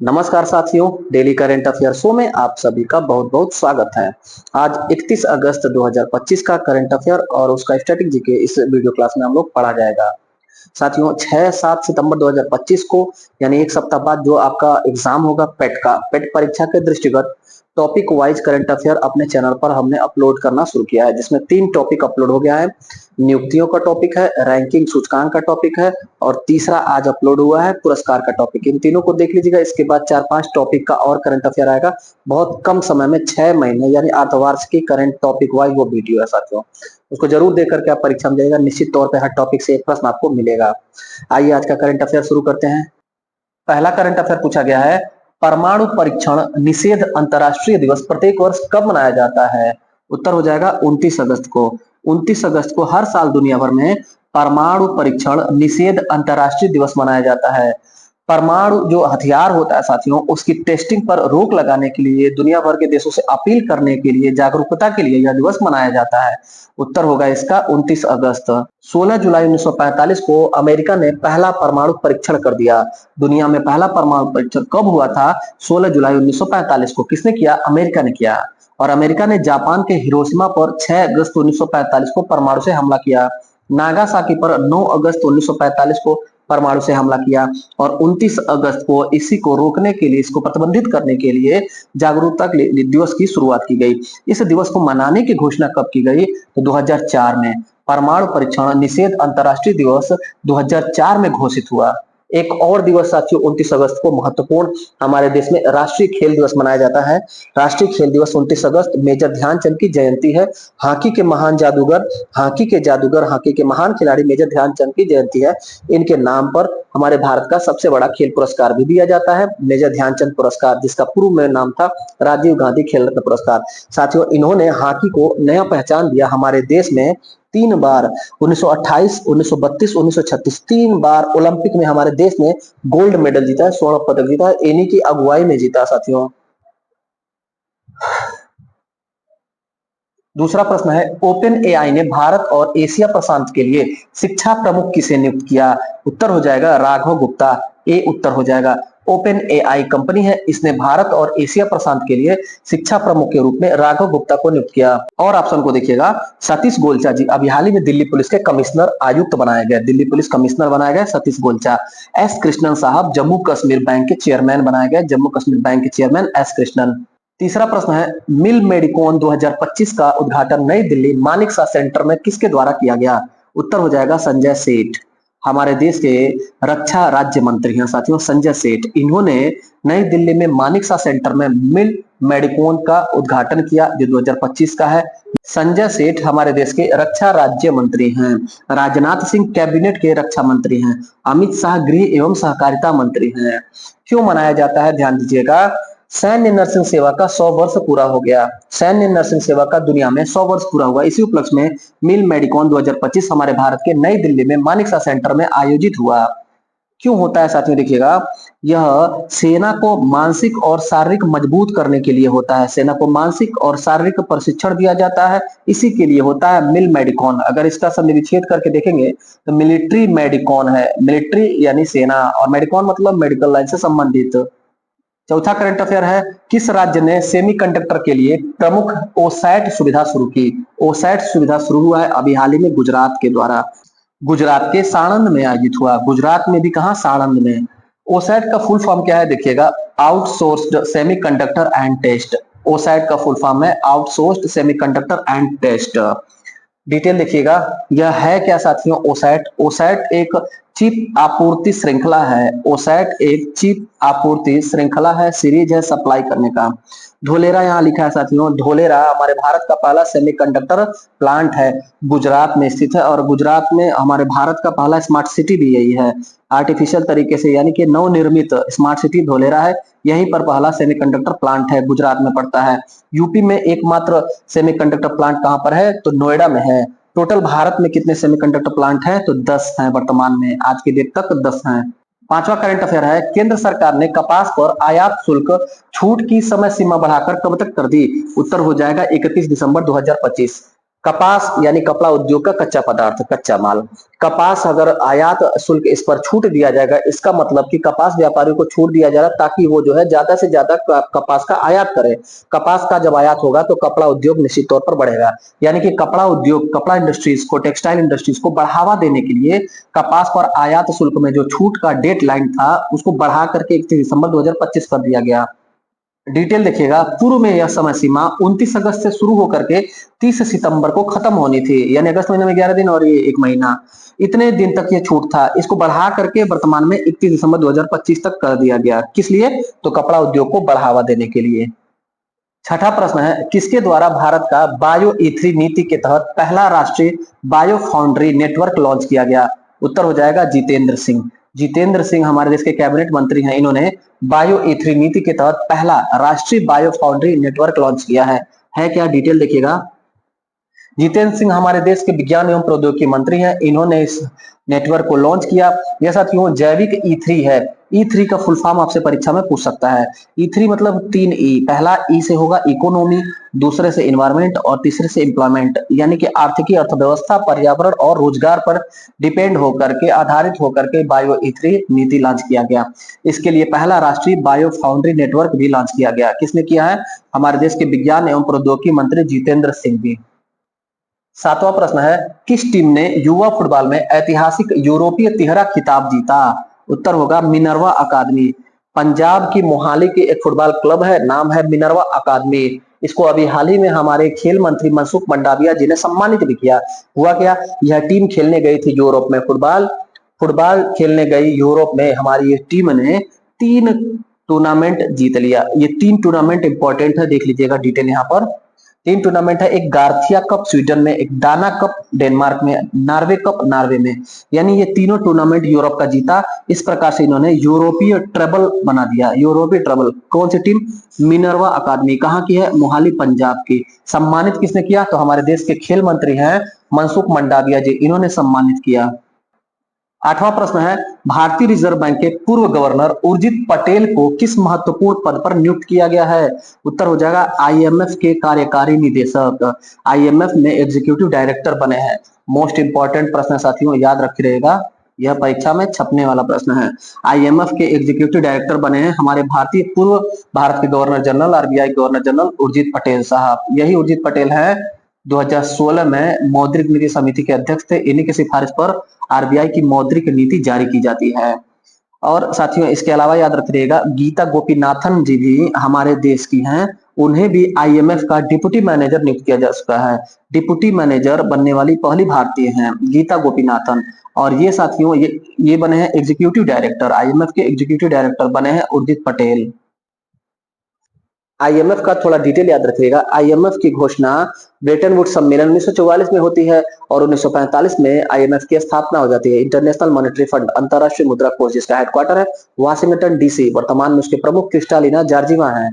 नमस्कार साथियों, daily current affair show में आप सभी का बहुत बहुत स्वागत है। आज 31 अगस्त 2025 का करंट अफेयर और उसका स्टैटिक जीके इस वीडियो क्लास में हम लोग पढ़ा जाएगा। साथियों 6-7 सितंबर 2025 को यानी एक सप्ताह बाद जो आपका एग्जाम होगा पेट परीक्षा के दृष्टिगत टॉपिक वाइज करंट अफेयर अपने चैनल पर हमने अपलोड करना शुरू किया है, जिसमें 3 टॉपिक अपलोड हो गया है। नियुक्तियों का टॉपिक है, रैंकिंग सूचकांक का टॉपिक है और तीसरा आज अपलोड हुआ है पुरस्कार का टॉपिक। इन तीनों को देख लीजिएगा। इसके बाद 4-5 टॉपिक का और करंट अफेयर आएगा बहुत कम समय में, 6 महीने यानी अर्धवार्षिक की करंट टॉपिक वाइज वो वीडियो है साथियों। उसको जरूर देख करके आप परीक्षा में जाइएगा, निश्चित तौर पे हर टॉपिक से एक प्रश्न आपको मिलेगा। आइए आज का करंट अफेयर शुरू करते हैं। पहला करंट अफेयर पूछा गया है, परमाणु परीक्षण निषेध अंतरराष्ट्रीय दिवस प्रत्येक वर्ष कब मनाया जाता है? उत्तर हो जाएगा 29 अगस्त को। 29 अगस्त को हर साल दुनिया भर में परमाणु परीक्षण निषेध अंतरराष्ट्रीय दिवस मनाया जाता है। परमाणु जो हथियार होता है साथियों, उसकी टेस्टिंग पर रोक लगाने के लिए दुनिया भर के देशों से अपील करने के लिए, जागरूकता के लिए यह दिवस मनाया जाता है। उत्तर होगा इसका 29 अगस्त। 16 जुलाई 1945 को अमेरिका ने पहला परमाणु परीक्षण कर दिया। दुनिया में पहला परमाणु परीक्षण कब हुआ था? 16 जुलाई 1945 को। किसने किया? अमेरिका ने किया। और अमेरिका ने जापान के हिरोशिमा पर 6 अगस्त 1945 को परमाणु से हमला किया। नागासाकी पर 9 अगस्त 1945 को परमाणु से हमला किया। और 29 अगस्त को इसी को रोकने के लिए, इसको प्रतिबंधित करने के लिए जागरूकता दिवस की शुरुआत की गई। इस दिवस को मनाने की घोषणा कब की गई? तो 2004 में। परमाणु परीक्षण निषेध अंतरराष्ट्रीय दिवस 2004 में घोषित हुआ। एक और दिवस साथियों 29 अगस्त को महत्वपूर्ण, हमारे देश में राष्ट्रीय खेल दिवस मनाया जाता है। राष्ट्रीय खेल दिवस 29 अगस्त मेजर ध्यानचंद की जयंती है। हॉकी के महान जादूगर, हॉकी के महान खिलाड़ी मेजर ध्यानचंद की जयंती है। इनके नाम पर हमारे भारत का सबसे बड़ा खेल पुरस्कार भी दिया जाता है, मेजर ध्यानचंद पुरस्कार, जिसका पूर्व में नाम था राजीव गांधी खेल रत्न पुरस्कार। साथियों इन्होंने हॉकी को नया पहचान दिया। हमारे देश में 3 बार 1928, 1932, 1936 3 बार ओलंपिक में हमारे देश ने गोल्ड मेडल जीता है, स्वर्ण पदक जीता है। इन्हीं की अगुवाई में जीता साथियों। दूसरा प्रश्न है, ओपन एआई ने भारत और एशिया प्रशांत के लिए शिक्षा प्रमुख किसे नियुक्त किया? उत्तर हो जाएगा राघव गुप्ता। ए उत्तर हो जाएगा। ओपन एआई कंपनी है, इसने भारत और एशिया प्रशांत के लिए शिक्षा प्रमुख के रूप में राघव गुप्ता को नियुक्त किया। और ऑप्शन को देखिएगा, सतीश गोलचा जी अभी हाल ही में दिल्ली पुलिस के कमिश्नर आयुक्त बनाए गए, दिल्ली पुलिस कमिश्नर बनाए गए सतीश गोलचा। एस कृष्णन साहब जम्मू कश्मीर बैंक के चेयरमैन बनाए गए, जम्मू कश्मीर बैंक के चेयरमैन एस कृष्णन। तीसरा प्रश्न है, मिल मेडिकोन 2025 का उद्घाटन नई दिल्ली मानेकशॉ सेंटर में किसके द्वारा किया गया? उत्तर हो जाएगा संजय सेठ। हमारे देश के रक्षा राज्य मंत्री हैं साथियों संजय सेठ। इन्होंने नई दिल्ली में मानेकशॉ सेंटर में मिल मेडिकोन का उद्घाटन किया जो 2025 का है। संजय सेठ हमारे देश के रक्षा राज्य मंत्री हैं। राजनाथ सिंह कैबिनेट के रक्षा मंत्री हैं। अमित शाह गृह एवं सहकारिता मंत्री हैं। क्यों मनाया जाता है? ध्यान दीजिएगा, सैन्य नर्सिंग सेवा का 100 वर्ष पूरा हो गया। सैन्य नर्सिंग सेवा का दुनिया में 100 वर्ष पूरा हुआ। इसी उपलक्ष्य में मिल मेडिकोन 2025 हमारे भारत के नई दिल्ली में मानेकशॉ सेंटर में आयोजित हुआ। क्यों होता है साथियों? देखिएगा, यह सेना को मानसिक और शारीरिक मजबूत करने के लिए होता है। सेना को मानसिक और शारीरिक प्रशिक्षण दिया जाता है, इसी के लिए होता है मिल मेडिकोन। अगर इसका संधिविच्छेद करके देखेंगे तो मिलिट्री मेडिकोन है, मिलिट्री यानी सेना और मेडिकोन मतलब मेडिकल लाइन से संबंधित। चौथा करंट अफेयर है, किस राज्य ने सेमीकंडक्टर के लिए प्रमुख ओसैट सुविधा शुरू की? ओसैट सुविधा शुरू हुआ है अभी हाल ही में गुजरात के द्वारा। गुजरात के साणंद में आयोजित हुआ। गुजरात में भी कहा? साणंद में। ओसैट का फुल फॉर्म क्या है? देखिएगा, outsourced semiconductor and test. OSAT का फुल फॉर्म है outsourced semiconductor and test. Detail देखिएगा, यह है क्या साथियों? ओसैट। ओसैट एक चिप आपूर्ति श्रृंखला है। ओसैट एक चिप आपूर्ति श्रृंखला है, सीरीज है सप्लाई करने का। धोलेरा यहाँ लिखा है साथियों। धोलेरा हमारे भारत का पहला सेमीकंडक्टर प्लांट है, गुजरात में स्थित है। और गुजरात में हमारे भारत का पहला स्मार्ट सिटी भी यही है, आर्टिफिशियल तरीके से यानी कि नवनिर्मित स्मार्ट सिटी धोलेरा है। यहीं पर पहला सेमीकंडक्टर प्लांट है, गुजरात में पड़ता है। यूपी में एकमात्र सेमीकंडक्टर प्लांट कहां पर है? तो नोएडा में है। टोटल भारत में कितने सेमीकंडक्टर प्लांट हैं? तो 10 हैं वर्तमान में, आज के डेट तक 10 हैं। पांचवा करंट अफेयर है, केंद्र सरकार ने कपास पर आयात शुल्क छूट की समय सीमा बढ़ाकर कब तक कर दी? उत्तर हो जाएगा 31 दिसंबर 2025। कपास यानी कपड़ा उद्योग का कच्चा पदार्थ, कच्चा माल। कपास अगर आयात शुल्क इस पर छूट दिया जाएगा, इसका मतलब कि कपास व्यापारियों को छूट दिया जा रहा है ताकि वो जो है ज्यादा से ज्यादा कपास का आयात करे। कपास का जब आयात होगा तो कपड़ा उद्योग निश्चित तौर पर बढ़ेगा। यानी कि कपड़ा उद्योग, कपड़ा इंडस्ट्रीज को, टेक्सटाइल इंडस्ट्रीज को बढ़ावा देने के लिए कपास पर आयात शुल्क में जो छूट का डेट लाइन था उसको बढ़ा करके 31 दिसंबर 2025 कर दिया गया। डिटेल देखिएगा, पूर्व में यह समय सीमा 29 अगस्त से शुरू होकर के 30 सितंबर को खत्म होनी थी, यानी अगस्त महीने में 11 दिन और ये 1 महीना, इतने दिन तक ये छूट था। इसको बढ़ा करके वर्तमान में 31 दिसंबर 2025 तक कर दिया गया। किस लिए? तो कपड़ा उद्योग को बढ़ावा देने के लिए। छठा प्रश्न है, किसके द्वारा भारत का बायो ई3 नीति के तहत पहला राष्ट्रीय बायो फाउंड्री नेटवर्क लॉन्च किया गया? उत्तर हो जाएगा जितेंद्र सिंह। जितेंद्र सिंह हमारे देश के कैबिनेट मंत्री हैं। इन्होंने बायो ई3 नीति के तहत पहला राष्ट्रीय बायो फाउंड्री नेटवर्क लॉन्च किया है क्या? डिटेल देखिएगा। जितेंद्र सिंह हमारे देश के विज्ञान एवं प्रौद्योगिकी मंत्री हैं। इन्होंने इस नेटवर्क को लॉन्च किया। यह साथियों जैविक ई3 है। ई3 का फुल फॉर्म आपसे परीक्षा में पूछ सकता है। ई3 मतलब 3 ई। पहला ई से होगा इकोनॉमी, दूसरे से इन्वायरमेंट और तीसरे से एम्प्लॉयमेंट, यानी कि आर्थिकी, अर्थव्यवस्था, पर्यावरण और रोजगार पर डिपेंड होकर के, आधारित होकर के बायो ई3 नीति लॉन्च किया गया। इसके लिए पहला राष्ट्रीय बायो फाउंड्री नेटवर्क भी लॉन्च किया गया। किसने किया है? हमारे देश के विज्ञान एवं प्रौद्योगिकी मंत्री जितेंद्र सिंह भी। सातवां प्रश्न है, किस टीम ने युवा फुटबॉल में ऐतिहासिक यूरोपीय तिहरा खिताब जीता? उत्तर होगा मिनर्वा अकादमी। पंजाब की मोहाली की एक फुटबॉल क्लब है, नाम है मिनर्वा अकादमी। इसको अभी हाल ही में हमारे खेल मंत्री मनसुख मंडाविया जी ने सम्मानित भी किया। हुआ क्या? यह टीम खेलने गई थी यूरोप में, फुटबॉल फुटबॉल खेलने गई यूरोप में हमारी ये टीम ने 3 टूर्नामेंट जीत लिया। ये 3 टूर्नामेंट इंपॉर्टेंट है, देख लीजिएगा डिटेल यहाँ पर। 3 टूर्नामेंट है, एक गार्थिया कप स्वीडन में, एक दाना कप डेनमार्क में, नॉर्वे कप नॉर्वे में, यानी ये तीनों टूर्नामेंट यूरोप का जीता। इस प्रकार से इन्होंने यूरोपीय ट्रेबल बना दिया। यूरोपीय ट्रेबल। कौन सी टीम? मिनर्वा अकादमी। कहाँ की है? मोहाली पंजाब की। सम्मानित किसने किया? तो हमारे देश के खेल मंत्री हैं मनसुख मंडाविया जी, इन्होंने सम्मानित किया। आठवां प्रश्न है, भारतीय रिजर्व बैंक के पूर्व गवर्नर उर्जित पटेल को किस महत्वपूर्ण पद पर नियुक्त किया गया है? उत्तर हो जाएगा आईएमएफ के कार्यकारी निदेशक। आईएमएफ में एग्जीक्यूटिव डायरेक्टर बने हैं। मोस्ट इंपॉर्टेंट प्रश्न साथियों, याद रखे रहेगा, यह परीक्षा में छपने वाला प्रश्न है। आईएमएफ के एग्जीक्यूटिव डायरेक्टर बने हैं हमारे पूर्व भारत के governor general, RBI governor general Urjit Patel साहब। यही उर्जित पटेल है 2016 में मौद्रिक नीति समिति के अध्यक्ष थे। इन्हीं की सिफारिश पर आरबीआई की मौद्रिक नीति जारी की जाती है। और साथियों इसके अलावा याद रखिएगा, गीता गोपीनाथन जी भी हमारे देश की हैं। उन्हें भी आईएमएफ का डिप्टी मैनेजर नियुक्त किया जा चुका है। डिप्टी मैनेजर बनने वाली पहली भारतीय हैं गीता गोपीनाथन। और ये साथियों ये बने हैं एग्जीक्यूटिव डायरेक्टर, आईएमएफ के एग्जीक्यूटिव डायरेक्टर बने हैं उर्जित पटेल। आईएमएफ का थोड़ा डिटेल याद रखिएगा। आईएमएफ की घोषणा ब्रेटन वुड्स सम्मेलन 1944 में होती है और 1945 में आईएमएफ की स्थापना हो जाती है। इंटरनेशनल मॉनेटरी फंड, अंतरराष्ट्रीय मुद्रा कोष, जिसका हेडक्वार्टर है वाशिंगटन डीसी। वर्तमान में उसके प्रमुख क्रिस्टालिना जॉर्जिवा है।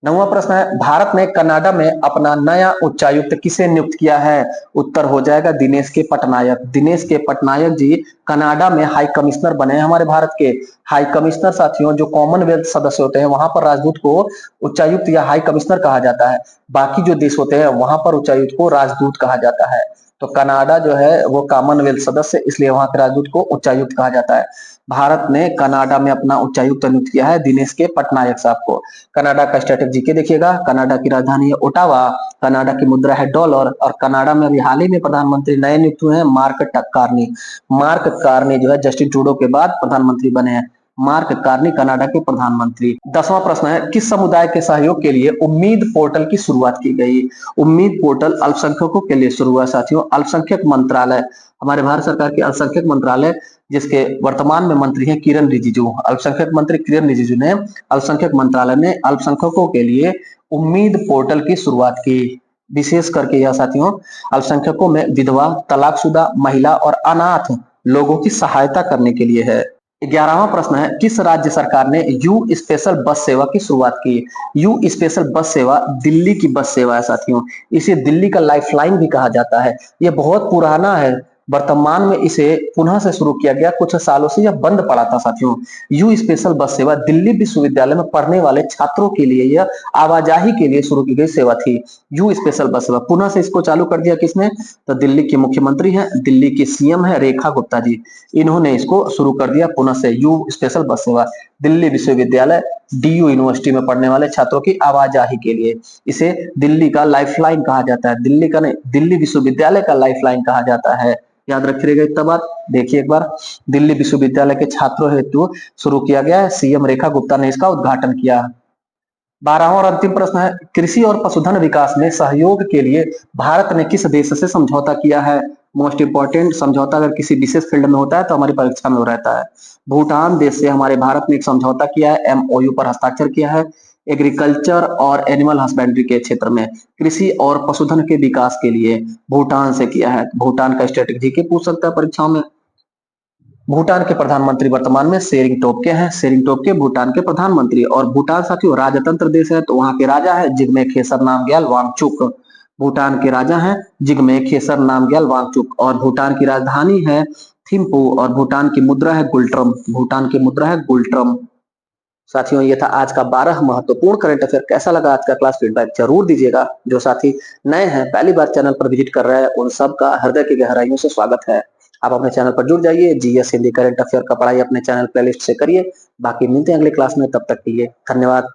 9वां प्रश्न है, भारत ने कनाडा में अपना नया उच्चायुक्त किसे नियुक्त किया है? उत्तर हो जाएगा दिनेश के पटनायक। दिनेश के पटनायक जी कनाडा में हाई कमिश्नर बने हैं हमारे भारत के। हाई कमिश्नर साथियों जो कॉमनवेल्थ सदस्य होते हैं वहां पर राजदूत को उच्चायुक्त या हाई कमिश्नर कहा जाता है। बाकी जो देश होते हैं वहां पर उच्चायुक्त को राजदूत कहा जाता है। तो कनाडा जो है वो कॉमनवेल्थ सदस्य, इसलिए वहां के राजदूत को उच्चायुक्त कहा जाता है। भारत ने कनाडा में अपना उच्चायुक्त नियुक्त किया है दिनेश के पटनायक साहब को। कनाडा का स्टेटस जीके देखिएगा। कनाडा की राजधानी है ओटावा, कनाडा की मुद्रा है डॉलर, और कनाडा में अभी हाल ही में प्रधानमंत्री नए नियुक्त हुए हैं मार्क कार्नी। मार्क कार्नी जो है जस्टिन ट्रूडो के बाद प्रधानमंत्री बने हैं। मार्क कार्नी कनाडा के प्रधानमंत्री। 10वां प्रश्न है, किस समुदाय के सहयोग के लिए उम्मीद पोर्टल की शुरुआत की गई? उम्मीद पोर्टल अल्पसंख्यकों के लिए शुरू हुआ साथियों। अल्पसंख्यक मंत्रालय, हमारे भारत सरकार के अल्पसंख्यक मंत्रालय जिसके वर्तमान में मंत्री हैं किरण रिजिजू। अल्पसंख्यक मंत्री किरण रिजिजू ने अल्पसंख्यक मंत्रालय ने अल्पसंख्यकों के लिए उम्मीद पोर्टल की शुरुआत की। विशेष करके यह साथियों अल्पसंख्यकों में विधवा, तलाकशुदा, महिला और अनाथ लोगों की सहायता करने के लिए है। 11वां प्रश्न है, किस राज्य सरकार ने यू स्पेशल बस सेवा की शुरुआत की? यू स्पेशल बस सेवा दिल्ली की बस सेवा है साथियों। इसे दिल्ली का लाइफलाइन भी कहा जाता है। यह बहुत पुराना है। वर्तमान में इसे पुनः से शुरू किया गया। कुछ सालों से यह बंद पड़ा था साथियों। यू स्पेशल बस सेवा दिल्ली विश्वविद्यालय में पढ़ने वाले छात्रों के लिए यह आवाजाही के लिए शुरू की गई सेवा थी। यू स्पेशल बस सेवा पुनः से इसको चालू कर दिया किसने? तो दिल्ली के मुख्यमंत्री हैं, दिल्ली की सीएम है रेखा गुप्ता जी, इन्होंने इसको शुरू कर दिया पुनः से। यू स्पेशल बस सेवा दिल्ली विश्वविद्यालय डीयू यूनिवर्सिटी में पढ़ने वाले छात्रों की आवाजाही के लिए। इसे दिल्ली का लाइफलाइन कहा जाता है, दिल्ली का नहीं, दिल्ली विश्वविद्यालय का लाइफलाइन कहा जाता है। याद रखिएगा इतना बात। देखिए एक बार, दिल्ली विश्वविद्यालय के छात्रों हेतु शुरू किया गया है, सीएम रेखा गुप्ता ने इसका उद्घाटन किया। 12वां और अंतिम प्रश्न है, कृषि और पशुधन विकास में सहयोग के लिए भारत ने किस देश से समझौता किया है? मोस्ट इंपॉर्टेंट समझौता अगर किसी विशेष फील्ड में होता है तो हमारी परीक्षा में रहता है। भूटान देश से हमारे भारत ने एक समझौता किया है, एमओयू पर हस्ताक्षर किया है, एग्रीकल्चर और एनिमल हस्बेंड्री के क्षेत्र में कृषि और पशुधन के विकास के लिए भूटान से किया है। भूटान का स्टेटिक जीके पूछ सकता है परीक्षाओं में। भूटान के प्रधानमंत्री वर्तमान में शेरिंग टोब्गे हैं, शेरिंग टोब्गे भूटान के प्रधानमंत्री। और भूटान साथियों राजतंत्र देश है, तो वहां के राजा है जिग्मे खेसर नामग्याल वांगचुक। भूटान के राजा हैं जिग्मे खेसर नामग्याल वांगचुक। और भूटान की राजधानी है थिम्पू। और भूटान की मुद्रा है गुल्ट्रम, भूटान की मुद्रा है गुल्ट्रम। साथियों ये था आज का 12 महत्वपूर्ण करंट अफेयर। कैसा लगा आज का क्लास? फीडबैक जरूर दीजिएगा। जो साथी नए हैं, पहली बार चैनल पर विजिट कर रहे हैं, उन सब का हृदय की गहराइयों से स्वागत है। आप अपने चैनल पर जुड़ जाइए, जीएस हिंदी करंट अफेयर का पढ़ाई अपने चैनल प्लेलिस्ट से करिए। बाकी मिलते हैं अगले क्लास में, तब तक के लिए धन्यवाद।